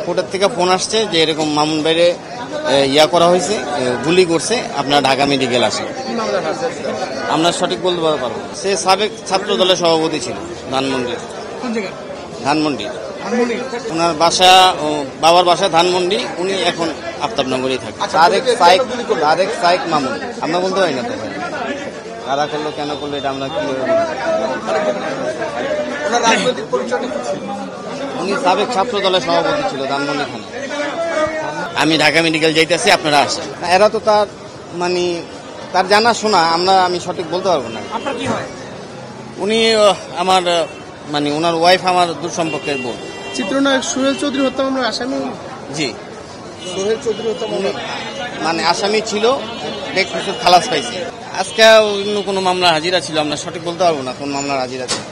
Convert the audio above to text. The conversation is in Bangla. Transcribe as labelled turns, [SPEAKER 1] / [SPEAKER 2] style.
[SPEAKER 1] কোর্টের থেকে ফোন আসছে যে এরকম মামুন ভাইরে ইয়া করা হয়েছে, গুলি করছে, আপনার ঢাকা মেডিকেল আসে। আমরা সঠিক বলতে পারবো। সে সাবেক ছাত্র দলের সভাপতি ছিল ধানমন্ডি। ওনার বাসা, বাবার বাসা ধানমন্ডি, উনি এখন আফতাবনগরই থাকে। তারেক সাইক মামুন আমরা বলতে পারি না তো ভাই, কারা করলো কেন করলো এটা আমরা কি উনি সাবেক ছাত্র দলের সভাপতি ছিল ধানমন্ডি থানা। আমি ঢাকা মেডিকেল যাইতেছি, আপনারা আসেন। এরা তো তার মানে তার জানাশোনা, আমি সঠিক বলতে পারবো না। উনি আমার মানে ওনার ওয়াইফ আমার দূর সম্পর্কের বোন।
[SPEAKER 2] চিত্রনায়ক সোহেল চৌধুরী হত্যা মামলার আসামি।
[SPEAKER 1] জি,
[SPEAKER 2] সোহেল চৌধুরী হত্যা মামলা
[SPEAKER 1] মানে আসামি ছিল, খালাস পাইছে। আজকে অন্য কোনো মামলা হাজিরা ছিল, আমরা সঠিক বলতে পারবো না কোন মামলার হাজিরা ছিল।